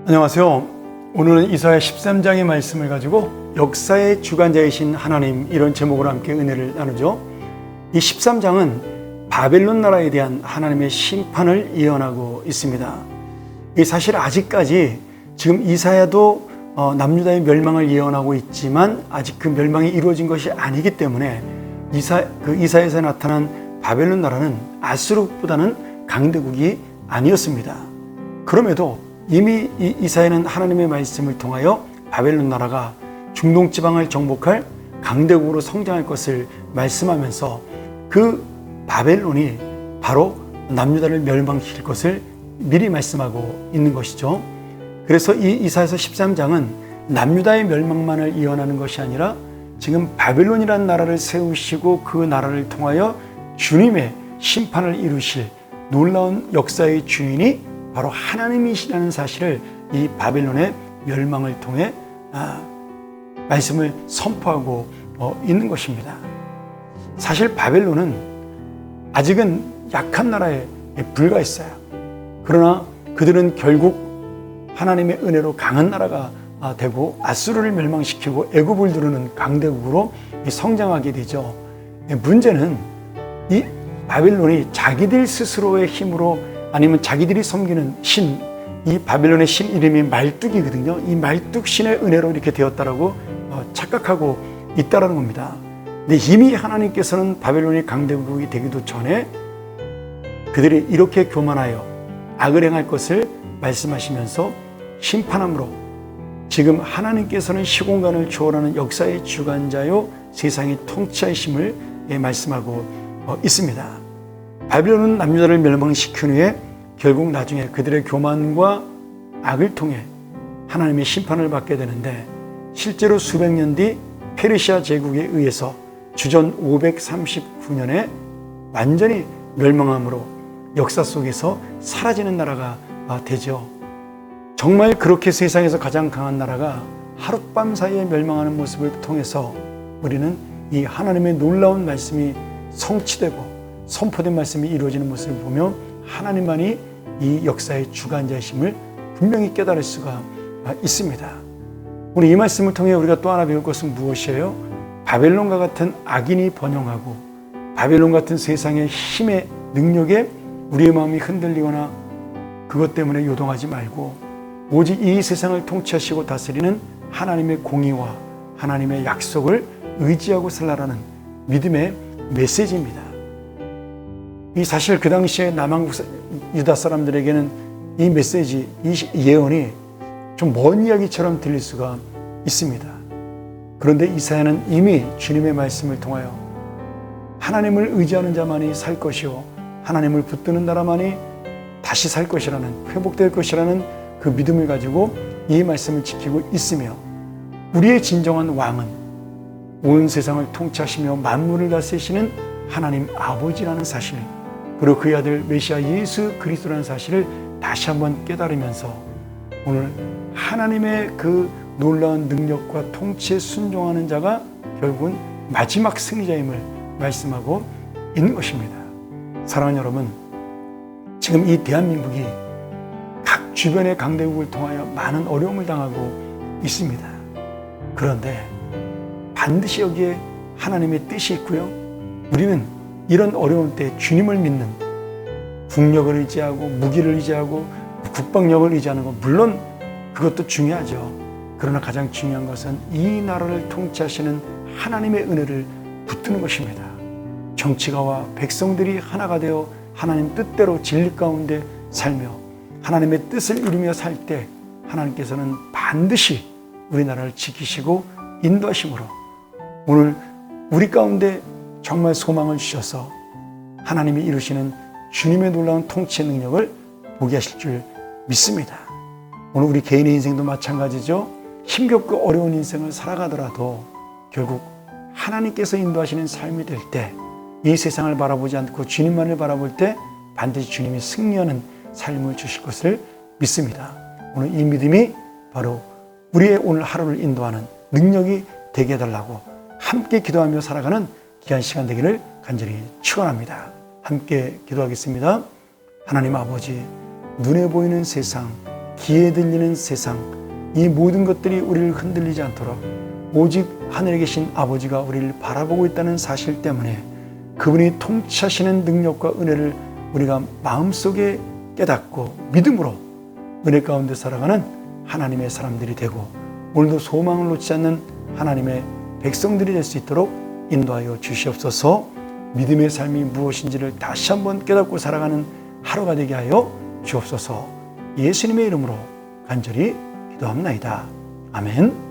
안녕하세요. 오늘은 이사야 13장의 말씀을 가지고 역사의 주관자이신 하나님, 이런 제목으로 함께 은혜를 나누죠. 이 13장은 바벨론 나라에 대한 하나님의 심판을 예언하고 있습니다. 사실 아직까지 지금 이사야도 남유다의 멸망을 예언하고 있지만 아직 그 멸망이 이루어진 것이 아니기 때문에 이사야에서 나타난 바벨론 나라는 아수르보다는 강대국이 아니었습니다. 그럼에도 이미 이사야는 하나님의 말씀을 통하여 바벨론 나라가 중동 지방을 정복할 강대국으로 성장할 것을 말씀하면서 그 바벨론이 바로 남유다를 멸망시킬 것을 미리 말씀하고 있는 것이죠. 그래서 이 이사야서 13장은 남유다의 멸망만을 예언하는 것이 아니라 지금 바벨론이라는 나라를 세우시고 그 나라를 통하여 주님의 심판을 이루실 놀라운 역사의 주인이 바로 하나님이시라는 사실을 이 바벨론의 멸망을 통해 말씀을 선포하고 있는 것입니다. 사실 바벨론은 아직은 약한 나라에 불과했어요. 그러나 그들은 결국 하나님의 은혜로 강한 나라가 되고 아수르를 멸망시키고 애굽을 두르는 강대국으로 성장하게 되죠. 문제는 이 바벨론이 자기들 스스로의 힘으로 아니면 자기들이 섬기는 신, 이 바벨론의 신 이름이 말뚝이거든요. 이 말뚝 신의 은혜로 이렇게 되었다라고 착각하고 있다라는 겁니다. 근데 이미 하나님께서는 바벨론이 강대국이 되기도 전에 그들이 이렇게 교만하여 악을 행할 것을 말씀하시면서 심판함으로 지금 하나님께서는 시공간을 초월하는 역사의 주관자요 세상의 통치하심을 말씀하고 있습니다. 바벨론은 남유다를 멸망시킨 후에 결국 나중에 그들의 교만과 악을 통해 하나님의 심판을 받게 되는데, 실제로 수백 년 뒤 페르시아 제국에 의해서 주전 539년에 완전히 멸망함으로 역사 속에서 사라지는 나라가 되죠. 정말 그렇게 세상에서 가장 강한 나라가 하룻밤 사이에 멸망하는 모습을 통해서 우리는 이 하나님의 놀라운 말씀이 성취되고 선포된 말씀이 이루어지는 모습을 보며 하나님만이 이 역사의 주관자이심을 분명히 깨달을 수가 있습니다. 오늘 이 말씀을 통해 우리가 또 하나 배울 것은 무엇이에요? 바벨론과 같은 악인이 번영하고 바벨론 같은 세상의 힘의 능력에 우리의 마음이 흔들리거나 그것 때문에 요동하지 말고 오직 이 세상을 통치하시고 다스리는 하나님의 공의와 하나님의 약속을 의지하고 살라라는 믿음의 메시지입니다. 이 사실 그 당시에 남한국 유다 사람들에게는 이 메시지, 이 예언이 좀 먼 이야기처럼 들릴 수가 있습니다. 그런데 이사야는 이미 주님의 말씀을 통하여 하나님을 의지하는 자만이 살 것이요 하나님을 붙드는 나라만이 다시 살 것이라는, 회복될 것이라는 그 믿음을 가지고 이 말씀을 지키고 있으며, 우리의 진정한 왕은 온 세상을 통치하시며 만물을 다스리시는 하나님 아버지라는 사실, 그리고 그의 아들 메시아 예수 그리스도라는 사실을 다시 한번 깨달으면서 오늘 하나님의 그 놀라운 능력과 통치에 순종하는 자가 결국은 마지막 승리자임을 말씀하고 있는 것입니다. 사랑하는 여러분, 지금 이 대한민국이 각 주변의 강대국을 통하여 많은 어려움을 당하고 있습니다. 그런데 반드시 여기에 하나님의 뜻이 있고요, 우리는 이런 어려운 때 주님을 믿는, 국력을 의지하고 무기를 의지하고 국방력을 의지하는 것, 물론 그것도 중요하죠. 그러나 가장 중요한 것은 이 나라를 통치하시는 하나님의 은혜를 붙드는 것입니다. 정치가와 백성들이 하나가 되어 하나님 뜻대로 진리 가운데 살며 하나님의 뜻을 이루며 살 때 하나님께서는 반드시 우리나라를 지키시고 인도하심으로 오늘 우리 가운데 정말 소망을 주셔서 하나님이 이루시는 주님의 놀라운 통치의 능력을 보게 하실 줄 믿습니다. 오늘 우리 개인의 인생도 마찬가지죠. 힘겹고 어려운 인생을 살아가더라도 결국 하나님께서 인도하시는 삶이 될 때 이 세상을 바라보지 않고 주님만을 바라볼 때 반드시 주님이 승리하는 삶을 주실 것을 믿습니다. 오늘 이 믿음이 바로 우리의 오늘 하루를 인도하는 능력이 되게 해달라고 함께 기도하며 살아가는 귀한 시간 되기를 간절히 축원합니다. 함께 기도하겠습니다. 하나님 아버지, 눈에 보이는 세상, 귀에 들리는 세상, 이 모든 것들이 우리를 흔들리지 않도록 오직 하늘에 계신 아버지가 우리를 바라보고 있다는 사실 때문에 그분이 통치하시는 능력과 은혜를 우리가 마음속에 깨닫고 믿음으로 은혜 가운데 살아가는 하나님의 사람들이 되고 오늘도 소망을 놓지 않는 하나님의 백성들이 될 수 있도록 인도하여 주시옵소서. 믿음의 삶이 무엇인지를 다시 한번 깨닫고 살아가는 하루가 되게 하여 주옵소서. 예수님의 이름으로 간절히 기도합나이다. 아멘.